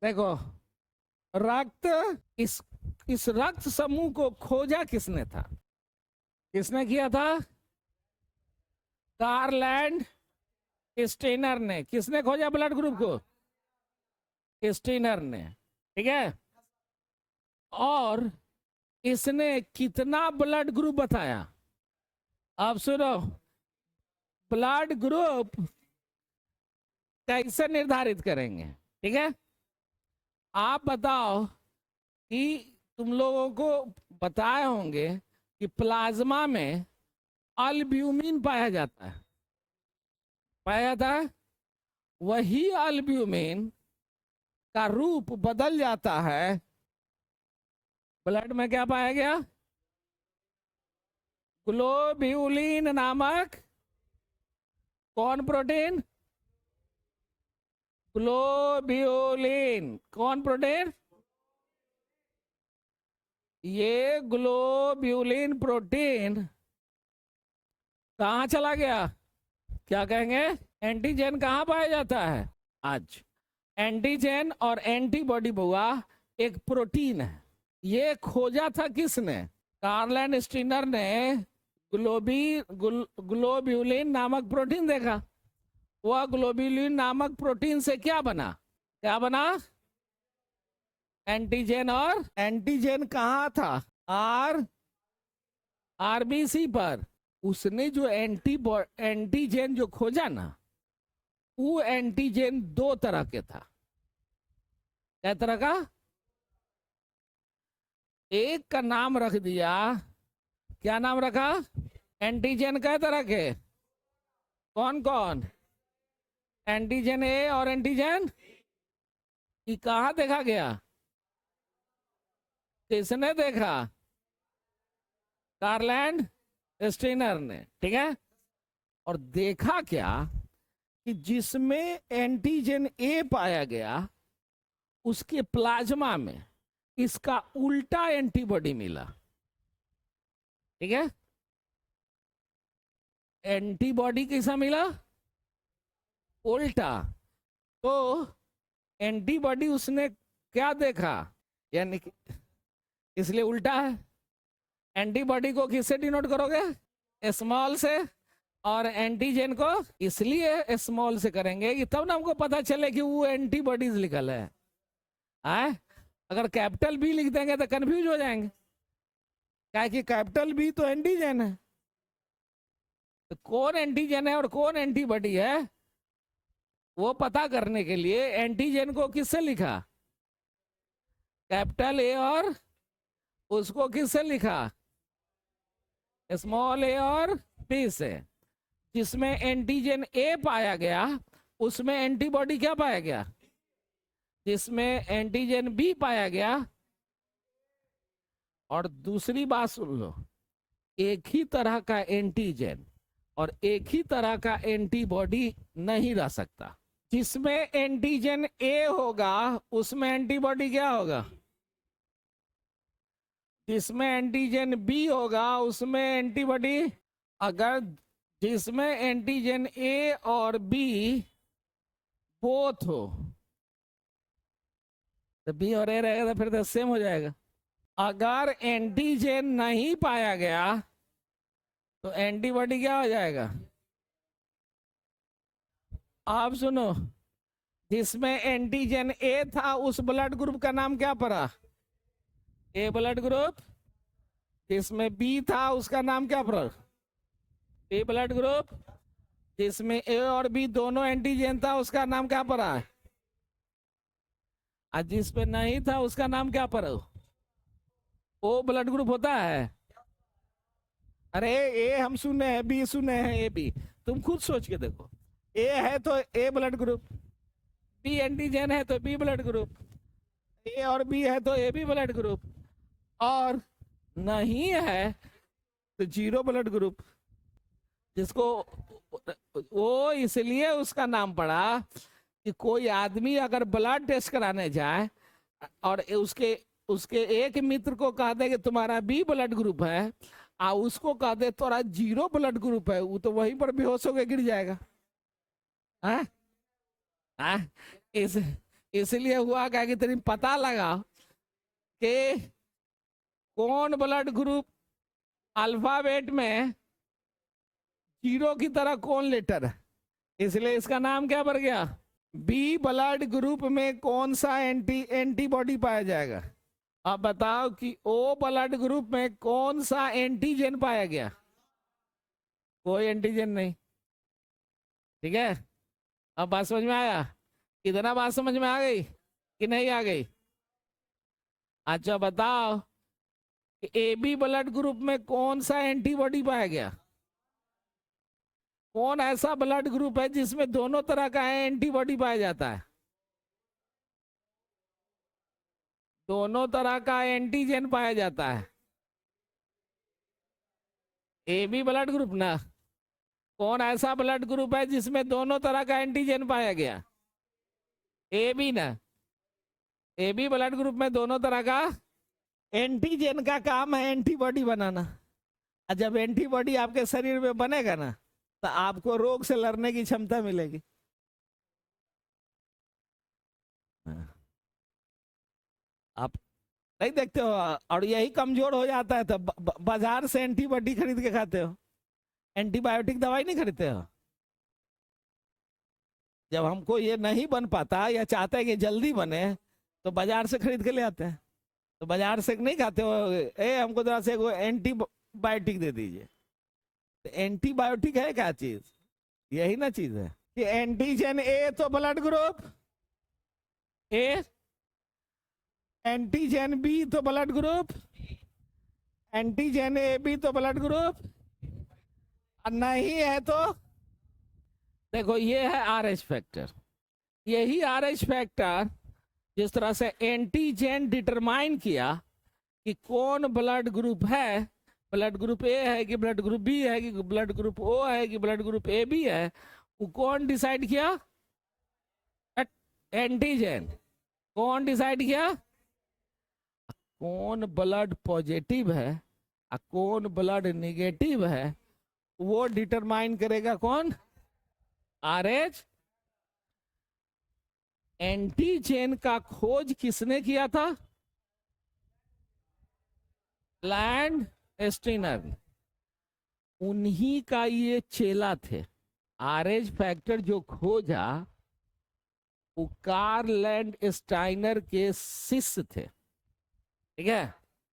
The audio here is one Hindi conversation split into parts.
देखो, रक्त इस रक्त समूह को खोजा किसने था? किसने किया था? कार्लैंड स्टेनर ने। किसने खोजा ब्लड ग्रुप को? स्टेनर ने। ठीक है। और इसने कितना ब्लड ग्रुप बताया? अब सुनो, ब्लड ग्रुप कैसे निर्धारित करेंगे? ठीक है, आप बताओ कि तुम लोगों को बताए होंगे कि प्लाज्मा में अल्ब्यूमिन पाया जाता है। पाया जाता है। वही अल्ब्यूमिन का रूप बदल जाता है। ब्लड में क्या पाया गया? ग्लोब्यूलिन नामक कौन प्रोटीन? ग्लोब्यूलिन कौन प्रोटीन? ये ग्लोब्यूलिन प्रोटीन कहाँ चला गया? क्या कहेंगे? एंटीजन कहाँ पाया जाता है? आज एंटीजन और एंटीबॉडी हुआ एक प्रोटीन है। ये खोजा था किसने? कार्लैंड स्टीनर ने ग्लोब्यूलिन नामक प्रोटीन देखा। वह ग्लोब्यूलिन नामक प्रोटीन से क्या बना? क्या बना? एंटीजन। और एंटीजन कहाँ था? आरबीसी पर। उसने जो एंटीजन जो खोजा ना, वो एंटीजन दो तरह के था। क्या तरह का? एक का नाम रख दिया, क्या नाम रखा? एंटीजन कै तरह के? कौन कौन? एंटीजन ए और एंटीजन ई। कहाँ देखा गया? किसने देखा? कार्लैंड स्टीनर ने। ठीक है। और देखा क्या कि जिसमें एंटीजन ए पाया गया, उसके प्लाज्मा में इसका उल्टा एंटीबॉडी मिला। ठीक है। एंटीबॉडी कैसा मिला? उल्टा। तो एंटीबॉडी उसने क्या देखा? यानी कि इसलिए उल्टा है। एंटीबॉडी को किससे डिनोट करोगे? स्मॉल से। और एंटीजन को इसलिए स्मॉल से करेंगे कि तब ना हमको पता चले कि वो एंटीबॉडीज लिखल है। आए? अगर कैपिटल बी लिख देंगे तो कंफ्यूज हो जाएंगे, क्या कि कैपिटल बी तो एंटीजन है। तो कौन एंटीजन है और कौन एंटीबॉडी है, वो पता करने के लिए एंटीजन को किससे लिखा? Capital A. और उसको किससे लिखा? स्मॉल ए और बी से। जिसमें एंटीजन ए पाया गया, उसमें एंटीबॉडी क्या पाया गया? जिसमें एंटीजन बी पाया गया। और दूसरी बात सुन लो, एक ही तरह का एंटीजन और एक ही तरह का एंटीबॉडी नहीं रह सकता। जिसमें एंटीजन ए होगा उसमें एंटीबॉडी क्या होगा? जिसमें एंटीजन बी होगा उसमें एंटीबॉडी। अगर जिसमें एंटीजन ए और बी बोथ हो तो बी और ए रहेगा, तो फिर तो सेम हो जाएगा। अगर एंटीजन नहीं पाया गया तो एंटीबॉडी क्या हो जाएगा? आप सुनो, जिसमें एंटीजन ए था उस ब्लड ग्रुप का नाम क्या पड़ा? A blood group. जिसमें बी था उसका नाम क्या पड़ा? B blood group. जिसमें ए और बी दोनों एंटीजन था उसका नाम क्या पड़ा? और जिस पे नहीं था उसका नाम क्या पड़ा? ओ ब्लड ग्रुप होता है। अरे ए हम सुने हैं, बी सुने हैं, ए बी। तुम खुद सोच के देखो, ए है तो ए ब्लड ग्रुप, बी एंटीजन है तो बी ब्लड ग्रुप, ए और बी है तो ए बी ब्लड ग्रुप, और नहीं है तो जीरो ब्लड ग्रुप। जिसको वो इसलिए उसका नाम पड़ा कि कोई आदमी अगर ब्लड टेस्ट कराने जाए और उसके उसके एक मित्र को कह दे कि तुम्हारा बी ब्लड ग्रुप है, उसको कह दे तुम्हारा जीरो ब्लड ग्रुप है, वो तो वहीं पर बेहोश होकर गिर जाएगा। इस इसलिए हुआ क्या कि तेरी पता लगा कि कौन ब्लड ग्रुप अल्फाबेट में जीरो की तरह कौन लेटर है, इसलिए इसका नाम क्या पड़ गया? बी ब्लड ग्रुप में कौन सा एंटीबॉडी पाया जाएगा? अब बताओ कि ओ ब्लड ग्रुप में कौन सा एंटीजन पाया गया? कोई एंटीजन नहीं। ठीक है, अब बात समझ में आया? इतना बात समझ में आ गई कि नहीं आ गई? अच्छा बताओ कि ए बी ब्लड ग्रुप में कौन सा एंटीबॉडी पाया गया? कौन ऐसा ब्लड ग्रुप है जिसमें दोनों तरह का एंटीबॉडी पाया जाता है? दोनों तरह का एंटीजन पाया जाता है। ए बी ब्लड ग्रुप ना, कौन ऐसा ब्लड ग्रुप है जिसमें दोनों तरह का एंटीजन पाया गया? ए बी ना, ए बी ब्लड ग्रुप में दोनों तरह का एंटीजन का काम है एंटीबॉडी बनाना। और जब एंटीबॉडी आपके शरीर में बनेगा ना, तो आपको रोग से लड़ने की क्षमता मिलेगी। आप नहीं देखते हो, और यही कमजोर हो जाता है तो बाजार से एंटीबॉडी खरीद के खाते हो, एंटीबायोटिक दवाई नहीं खरीदते हो। जब हमको ये नहीं बन पाता या चाहते हैं कि जल्दी बने, तो बाजार से खरीद के ले आते हैं। तो बाजार से नहीं खाते हो, हमको जरा से एंटीबायोटिक दे दीजिए। तो एंटीबायोटिक है क्या चीज? यही ना चीज है कि एंटीजन ए तो blood group A, antigen B तो blood group, antigen A B तो ब्लड ग्रुप, नहीं है तो देखो ये है आर एच फैक्टर। यही आर एच फैक्टर जिस तरह से एंटीजन डिटरमाइन किया कि कौन ब्लड ग्रुप है, ब्लड ग्रुप ए है कि ब्लड ग्रुप बी है कि ब्लड ग्रुप ओ है कि ब्लड ग्रुप ए बी है, वो कौन डिसाइड किया? एंटीजन। कौन डिसाइड किया? कौन ब्लड पॉजिटिव है और कौन ब्लड नेगेटिव है, वो डिटरमाइन करेगा कौन? आरएच। एंटीजन का खोज किसने किया था? Land Steiner. उन्हीं का ये चेला थे। आरएच फैक्टर जो खोजा वो कार्ल लैंड स्टाइनर के शिष्य थे। ठीक है,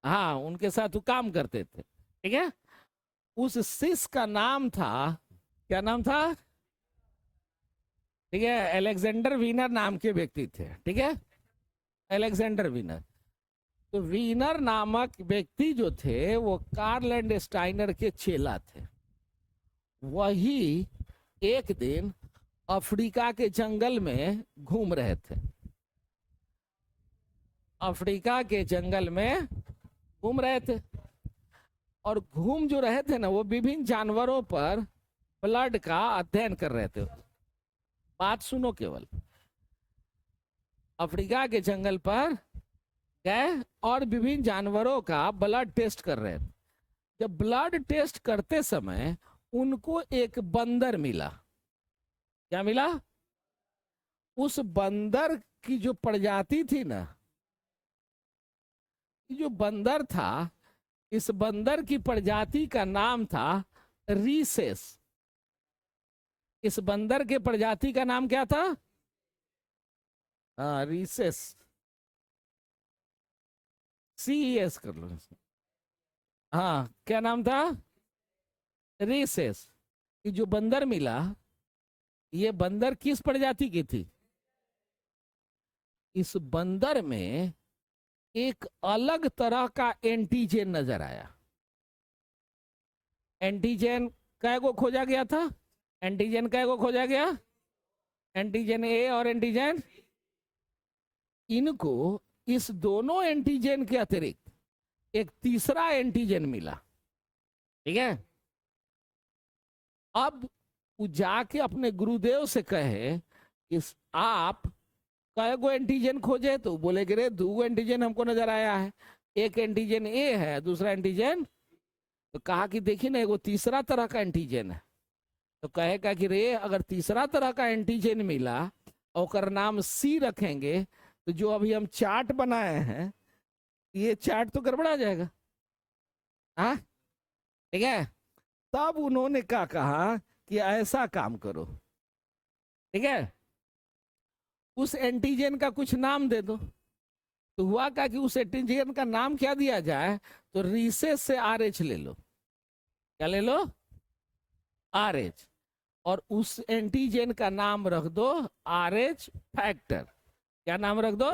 हाँ उनके साथ वो काम करते थे। ठीक है, उस शिष्य का नाम था, क्या नाम था? ठीक है, अलेक्जेंडर वीनर नाम के व्यक्ति थे। ठीक है, अलेक्जेंडर वीनर। तो वीनर नामक व्यक्ति जो थे वो कार्ल लैंड स्टाइनर के चेला थे। वही एक दिन अफ्रीका के जंगल में घूम रहे थे। अफ्रीका के जंगल में घूम रहे थे, और घूम जो रहे थे ना, वो विभिन्न जानवरों पर ब्लड का अध्ययन कर रहे थे। बात सुनो केवल, अफ्रीका के जंगल पर गए और विभिन्न जानवरों का ब्लड टेस्ट कर रहे थे। जब ब्लड टेस्ट करते समय उनको एक बंदर मिला। क्या मिला? उस बंदर की जो प्रजाति थी ना, जो बंदर था, इस बंदर की प्रजाति का नाम था रीसेस। इस बंदर के प्रजाति का नाम क्या था? रीसेस। CES कर लो। हाँ, क्या नाम था? रीसेस। ये जो बंदर मिला, ये बंदर किस प्रजाति की थी? इस बंदर में एक अलग तरह का एंटीजन नजर आया। एंटीजन कै को खोजा गया था? एंटीजन कै को खोजा गया? एंटीजन ए और एंटीजन। इनको इस दोनों एंटीजन के अतिरिक्त एक तीसरा एंटीजन मिला। ठीक है, अब वो जाके अपने गुरुदेव से कहे कि आप कै गो एंटीजन खोजे? तो बोले कि रे 2 एंटीजन हमको नजर आया है, एक एंटीजन ए है, दूसरा एंटीजन। तो कहा कि देखिए ना, वो तीसरा तरह का एंटीजन है। तो कहेगा कि रे अगर तीसरा तरह का एंटीजन मिला और नाम सी रखेंगे, तो जो अभी हम चार्ट बनाए हैं ये चार्ट तो गड़बड़ा जाएगा। हाँ ठीक है। तब उन्होंने क्या कहा कि ऐसा काम करो, ठीक है, उस एंटीजन का कुछ नाम दे दो। तो हुआ क्या कि उस एंटीजन का नाम क्या दिया जाए, तो रिसेस से RH ले लो। क्या ले लो? RH। और उस एंटीजन का नाम रख दो RH फैक्टर। क्या नाम रख दो?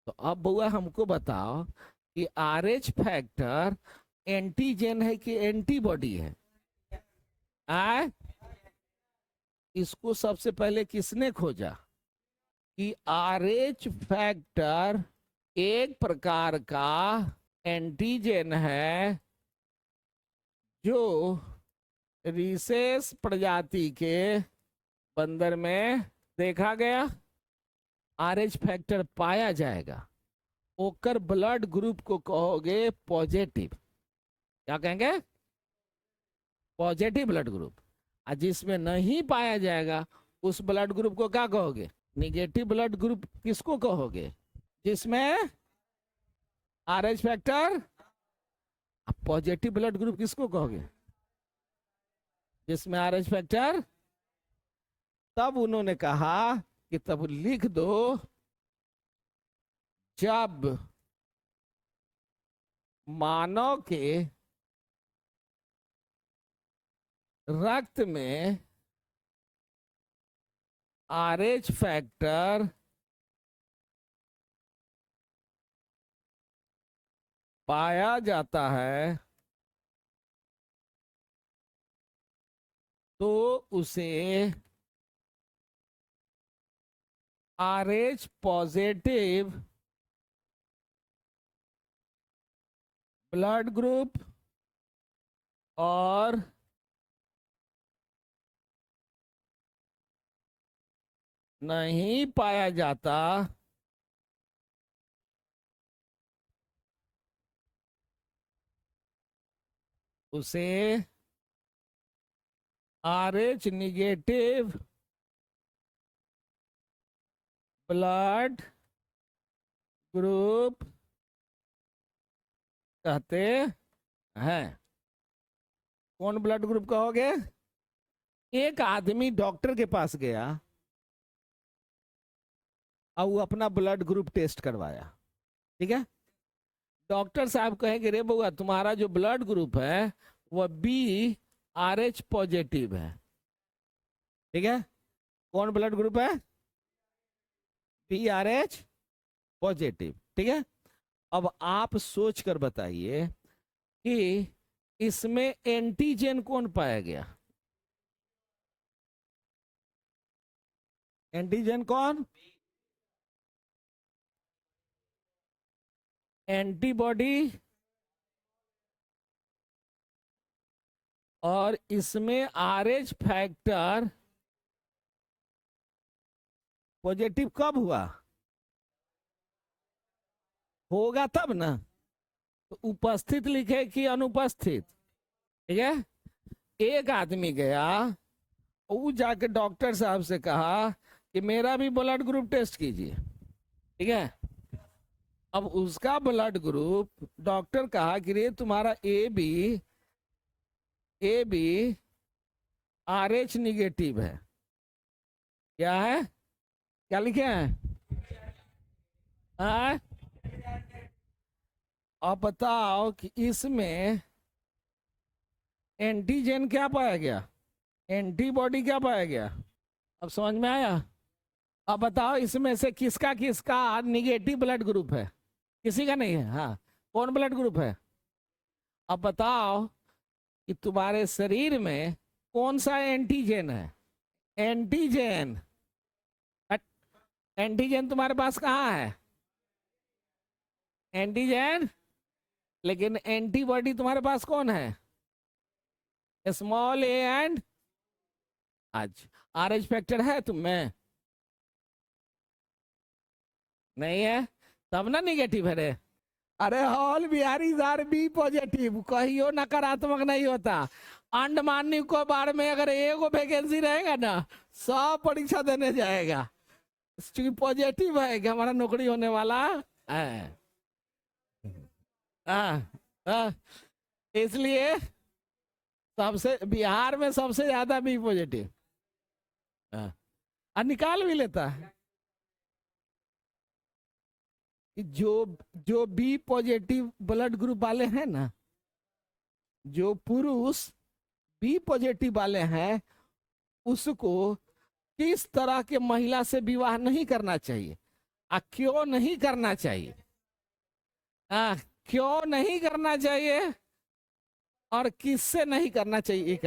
तो अब बुआ हमको बताओ कि RH फैक्टर एंटीजन है कि एंटीबॉडी है? आ? इसको सबसे पहले किसने खोजा कि RH फैक्टर एक प्रकार का एंटीजन है जो रिसेस प्रजाति के बंदर में देखा गया। RH फैक्टर पाया जाएगा, ओकर ब्लड ग्रुप को कहोगे पॉजिटिव। क्या कहेंगे? Positive blood group. और जिसमें नहीं पाया जाएगा उस ब्लड ग्रुप को क्या कहोगे? Negative blood group. किसको कहोगे? जिसमें RH factor. Positive blood group किसको कहोगे? जिसमें RH फैक्टर। तब उन्होंने कहा कि तब लिख दो, जब मानव के रक्त में RH फैक्टर पाया जाता है तो उसे RH पॉजिटिव ब्लड ग्रुप और नहीं पाया जाता उसे RH निगेटिव ब्लड ग्रुप कहते हैं। कौन ब्लड ग्रुप कहोगे? एक आदमी डॉक्टर के पास गया और वो अपना ब्लड ग्रुप टेस्ट करवाया, ठीक है। डॉक्टर साहब कहेंगे रे बउआ तुम्हारा जो ब्लड ग्रुप है वह BRH पॉजिटिव है, ठीक है। कौन ब्लड ग्रुप है? BRH पॉजिटिव, ठीक है। अब आप सोच कर बताइए कि इसमें एंटीजन कौन पाया गया? एंटीजन कौन? एंटीबॉडी। और इसमें RH फैक्टर पॉजिटिव कब हुआ? होगा तब ना। तो उपस्थित लिखे कि अनुपस्थित? ठीक है। एक आदमी गया, वो जाके डॉक्टर साहब से कहा कि मेरा भी ब्लड ग्रुप टेस्ट कीजिए, ठीक है। अब उसका ब्लड ग्रुप डॉक्टर कहा कि रे तुम्हारा AB RH निगेटिव है। क्या है? क्या लिखे हैं? अब बताओ कि इसमें एंटीजन क्या पाया गया? एंटीबॉडी क्या पाया गया? अब समझ में आया? अब बताओ इसमें से किसका किसका निगेटिव ब्लड ग्रुप है? किसी का नहीं है। हाँ, कौन ब्लड ग्रुप है? अब बताओ कि तुम्हारे शरीर में कौन सा एंटीजन है? एंटीजन। एंटीजन तुम्हारे पास कहाँ है? एंटीजन। लेकिन एंटीबॉडी तुम्हारे पास कौन है? स्मॉल a एंड आज। RH फैक्टर है तुम में? नहीं है, तब ना निगेटिव है रे। अरे all Bihari are B positive, कहियो नकारात्मक नहीं होता। अंडमान निकोबार में अगर एगो वैकेंसी रहेगा ना, सब परीक्षा देने जाएगा, क्योंकि पॉजिटिव है कि हमारा नौकरी होने वाला है। हाँ, हाँ, इसलिए सबसे बिहार में सबसे ज्यादा बी पॉजिटिव। हाँ, और निकाल भी लेता है कि जो बी पॉजिटिव ब्लड ग्रुप वाले हैं ना, जो पुरुष बी पॉजिटिव वाले हैं, उसको किस तरह के महिला से विवाह नहीं करना चाहिए, क्यों नहीं करना चाहिए, क्यों नहीं करना चाहिए, और किससे नहीं करना चाहिए,